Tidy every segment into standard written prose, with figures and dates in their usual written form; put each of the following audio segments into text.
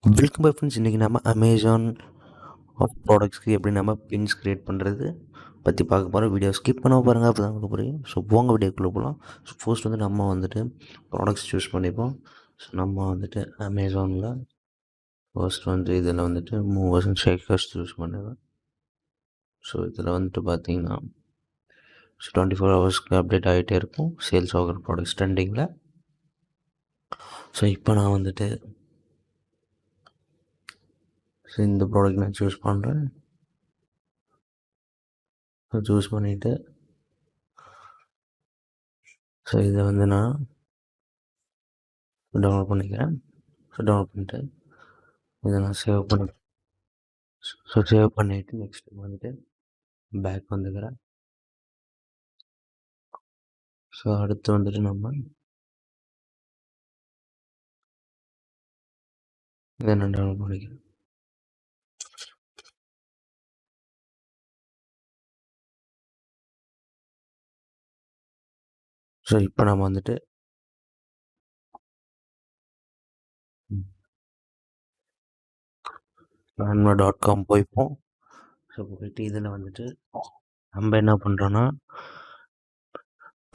Welcome bye friends. இன்றைக்கி நம்ம Amazon of ப்ராடக்ட்ஸ்க்கு எப்படி நம்ம பின்ஸ் க்ரியேட் பண்ணுறது பற்றி பார்க்க போகிறோம். வீடியோ ஸ்கிப் பண்ண பாருங்கள், அப்போ தான் உங்களுக்கு புரியும். ஸோ போங்க வீடியோக்குள்ளே போகலாம். ஸோ ஃபர்ஸ்ட் வந்து நம்ம வந்துட்டு ப்ராடக்ட்ஸ் சூஸ் பண்ணிப்போம். ஸோ நம்ம வந்துட்டு அமேசானில் ஃபர்ஸ்ட் வந்து இதில் வந்துட்டு மூவர்ஸ் அண்ட் ஷேக்கர்ஸ் சூஸ் பண்ணுவேன். ஸோ இதில் வந்துட்டு பார்த்தீங்கன்னா 24 ஹவர்ஸ்க்கு அப்டேட் ஆகிட்டே இருக்கும் சேல்ஸ் ஆகிற ப்ராடக்ட்ஸ் ட்ரெண்டிங்கில். ஸோ இப்போ நான் வந்துட்டு இந்த ப்ராடக்ட் நான் சூஸ் பண்ணுறேன். சூஸ் பண்ணிவிட்டு ஸோ இதை வந்து நான் டவுன்லோட் பண்ணிக்கிறேன். ஸோ டவுன்லோட் பண்ணிவிட்டு இதை நான் சேவ் பண்ணி சேவ் பண்ணிவிட்டு நெக்ஸ்ட் வந்துட்டு பேக் வந்துக்கிறேன். ஸோ அடுத்து வந்துட்டு நம்ம இதை நான் டவுன்லோட் பண்ணிக்கிறேன். ஸோ இப்போ நம்ம வந்துட்டு canva.com போய்ப்போம். ஸோ போயிட்டு இதில் வந்துட்டு நம்ம என்ன பண்ணுறோன்னா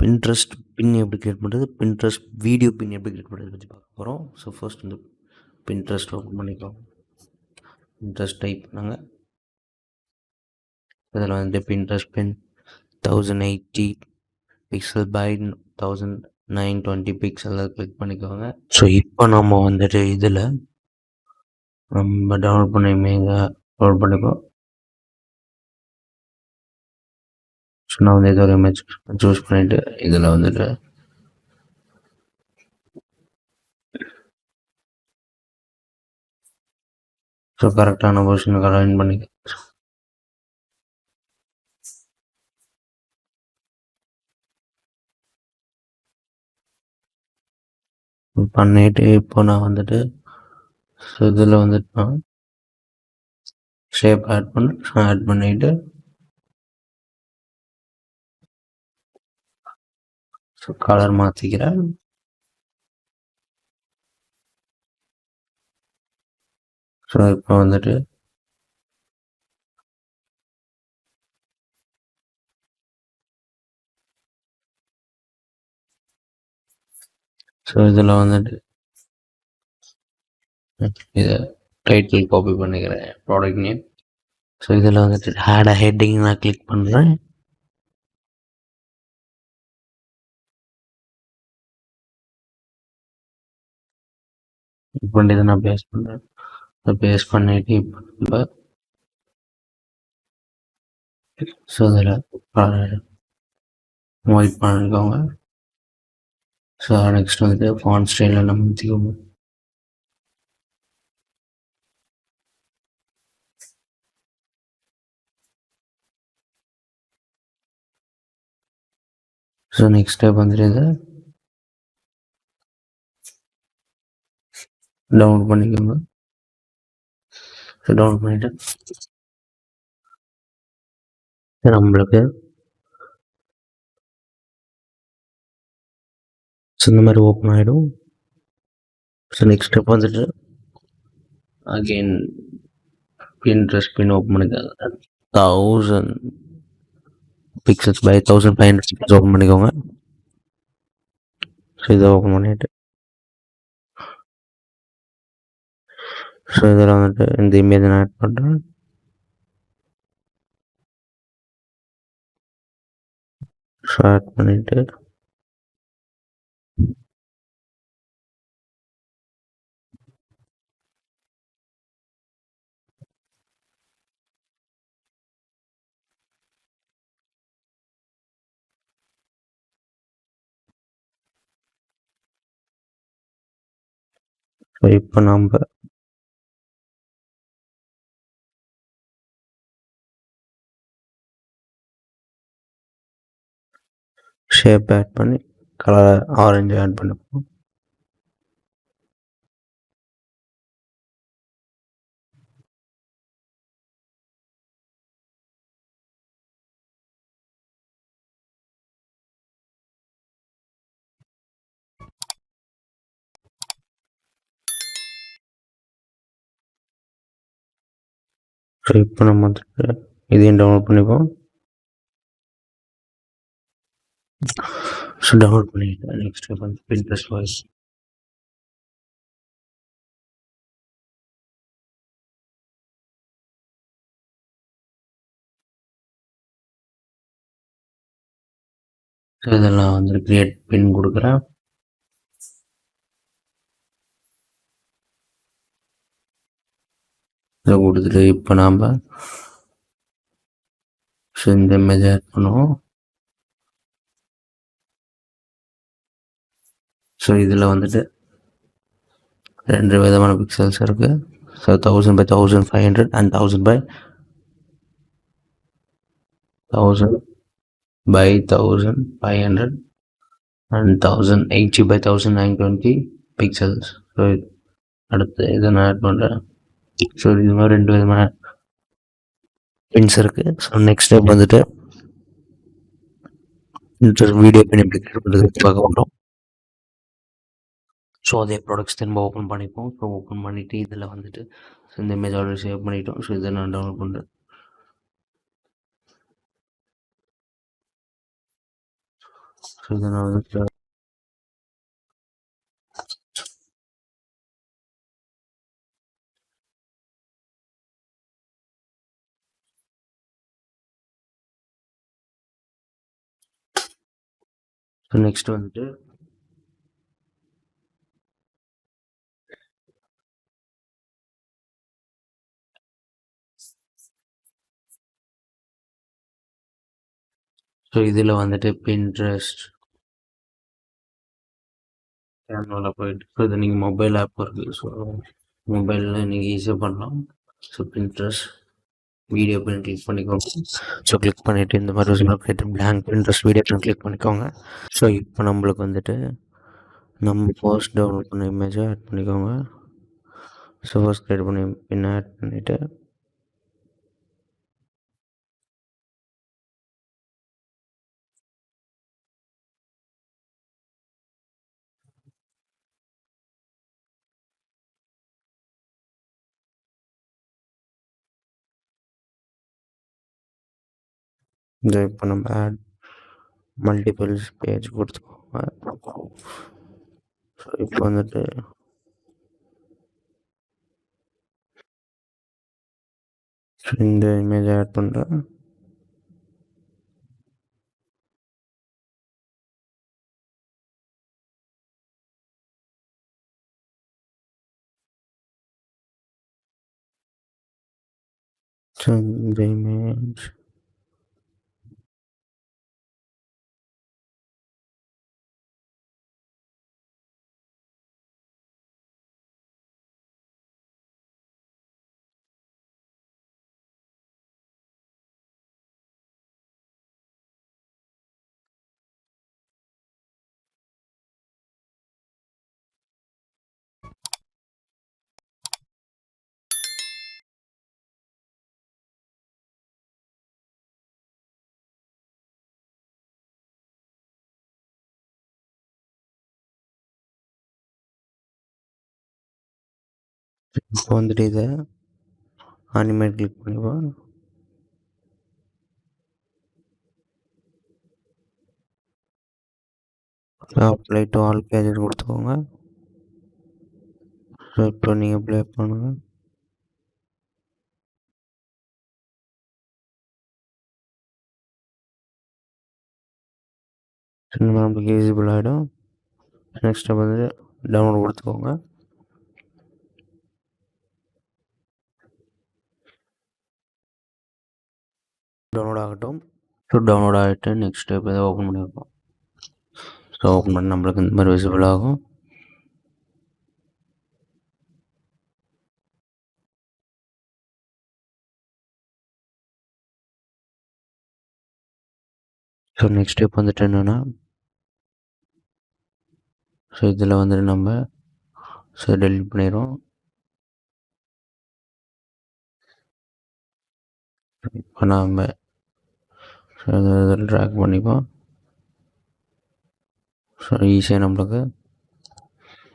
பின்ட்ரெஸ்ட் பின் எப்படி க்ரியேட் பண்ணுறது, பின்ட்ரெஸ்ட் வீடியோ பின் எப்படி க்ரியேட் பண்ணுறது பற்றி பார்க்க போகிறோம். ஸோ ஃபர்ஸ்ட் வந்து பின்ட்ரெஸ்ட் ஓப்பன் பண்ணிக்கலாம். பின்ட்ரெஸ்ட் டைப் பண்ணாங்க. இதில் வந்துட்டு Pinterest pin 1080 pixel by 1920 pixel click பண்ணிக்கோங்க. ஸோ இப்போ நம்ம வந்துட்டு இதில் நம்ம டவுன்லோட் பண்ண இமேஜை டவுன்லோட் பண்ணிப்போம். ஸோ நான் வந்து ஏதோ ஒரு இமேஜ் சூஸ் பண்ணிவிட்டு இதில் வந்துட்டு ஸோ கரெக்டான பொசிஷனுக்கு அலைன் பண்ணி பண்ணிவிட்டு இப்போ நான் வந்துட்டு ஸோ இதில் வந்துட்டு நான் ஷேப் ஆட் பண்ணிவிட்டு ஸோ கலர் மாற்றிக்கிறேன். ஸோ இப்போ வந்துட்டு ஸோ இதில் வந்துட்டு இதை டைட்டில் காப்பி பண்ணிக்கிறேன், ப்ராடக்ட் நேம். ஸோ இதில் வந்துட்டு ஆட் ஹெட்டிங் நான் கிளிக் பண்ணுறேன். இப்போ இதை நான் பேஸ்ட் பண்ணுறேன். பேஸ்ட் பண்ணிவிட்டு இப்போ நம்ம ஸோ இதில் ஒயிட் பண்ணிக்கோங்க. ஸோ நெக்ஸ்ட் வந்துட்டு ஃபாண்ட் ஸ்டைலில் நம்ம மாற்றிக்கோங்க. ஸோ நெக்ஸ்ட் ஸ்டெப் வந்துட்டு இதை டவுன்லோட் பண்ணிக்கோங்க. ஸோ டவுன்லோட் பண்ணிவிட்டு நம்மளுக்கு ஸோ இந்த மாதிரி ஓப்பன் ஆகிடும். ஸோ நெக்ஸ்ட் ஸ்டெப் வந்துட்டு அகெயின் பின்ட்ரெஸ்ட் பின் ஓப்பன் பண்ணிக்கோங்க. 1000 பிக்சல்ஸ் பை 1500 பிக்சல்ஸ் ஓப்பன் பண்ணிக்கோங்க. ஸோ இதை ஓப்பன் பண்ணிவிட்டு ஸோ இதில் வந்துட்டு இந்த இமேஜ் நான் ஆட் பண்ணுறேன். ஸோ ஆட் பண்ணிவிட்டு ஸோ இப்போ நம்ம ஷேப் ஆட் பண்ணி கலர் ஆரஞ்சு ஆட் பண்ணிப்போம். ஸோ இப்போ நம்ம வந்துட்டு இதையும் டவுன்லோட் பண்ணிப்போம். ஸோ டவுன்லோட் பண்ணிவிட்டு நெக்ஸ்ட் வந்து பின்ட்ரெஸ்ட் வாய்ஸ். ஸோ இதெல்லாம் வந்து கிரியேட் பின் கொடுக்குறேன். இதை கொடுத்துட்டு இப்போ நாம் ஸோ இந்த இமேஜ் ஆட் பண்ணுவோம். ஸோ இதில் வந்துட்டு 2 விதமான பிக்சல்ஸ் இருக்குது. So 1000 by 1500 and 1000 by 1500 and 1080 by 1920 pixels. So அடுத்து இதை நான் ஆட் பண்ணுறேன். ஸோ இது மாதிரி 2 விதமான பின்ஸ் இருக்குது. ஸோ நெக்ஸ்ட் ஸ்டெப் வந்துட்டு வீடியோ பின் எப்படி கிரியேட் பண்ணுறது பார்க்க போகிறோம். ஸோ அதே ப்ராடக்ட்ஸ் திரும்ப ஓப்பன் பண்ணிப்போம். ஸோ ஓப்பன் பண்ணிவிட்டு இதில் வந்துட்டு ஸோ இந்த இமேஜ் ஆல்ரெடி சேவ் பண்ணிட்டோம். ஸோ இதை நான் டவுன்லோட் பண்ணுறேன். ஸோ இதை நான் வந்துட்டு ஸோ நெக்ஸ்ட் வந்துட்டு ஸோ இதில் வந்துட்டு பின்ட்ரெஸ்ட் கேமராவில் போயிட்டு ஸோ இது நீங்கள் மொபைல் ஆப் இருக்குது. ஸோ மொபைலில் நீங்கள் ஈஸியாக பண்ணலாம். ஸோ பின்ட்ரெஸ்ட் வீடியோ பின் கிளிக் பண்ணிக்கோங்க. ஸோ கிளிக் பண்ணிவிட்டு இந்த மாதிரி ஒரு பிளாங்க் பின்ட்ரெஸ்ட் வீடியோ பின் கிளிக் பண்ணிக்கோங்க. ஸோ இப்போ நம்மளுக்கு வந்துட்டு நம்ம ஃபர்ஸ்ட் டவுன்லோட் பண்ண இமேஜை ஆட் பண்ணிக்கோங்க. ஸோ ஃபர்ஸ்ட் கிரியேட் பண்ணி பின் ஆட் பண்ணிவிட்டு இதை இப்போ நம்ம ஆட் மல்டிபிள்ஸ் பேஜ் கொடுத்துக்கோங்க. ஸோ இப்போ வந்துட்டு இந்த இமேஜ் ஆட் பண்ணுறேன். ஸோ இந்த இமேஜ் இப்போ வந்துட்டு இதை அனிமேட் கிளிக் பண்ணிப்போம். அப்ளை டு ஆல் பேஜஸ் கொடுத்துக்கோங்க. ஸோ இப்போ நீங்கள் ப்ளே பண்ணுங்கள். நம்மளுக்கு ஈஸிபிள் ஆகிடும். நெக்ஸ்ட் வந்து டவுன்லோட் கொடுத்துக்கோங்க. டவுன்லோட் ஆகட்டும். ஸோ டவுன்லோட் ஆகிட்டு நெக்ஸ்ட் ஸ்டெப் இதை ஓப்பன் பண்ணி வைப்போம். ஸோ ஓப்பன் பண்ணி நம்மளுக்கு இந்த மாதிரி விசிபிள் ஆகும். ஸோ நெக்ஸ்ட் ஸ்டெப் வந்துட்டு என்னென்னா ஸோ இதில் வந்துட்டு நம்ம ஸோ டெலிட் பண்ணிடுறோம். இப்போ நாம் ஸோ இதில் ட்ராக் பண்ணிப்போம். ஸோ ஈஸியாக நம்மளுக்கு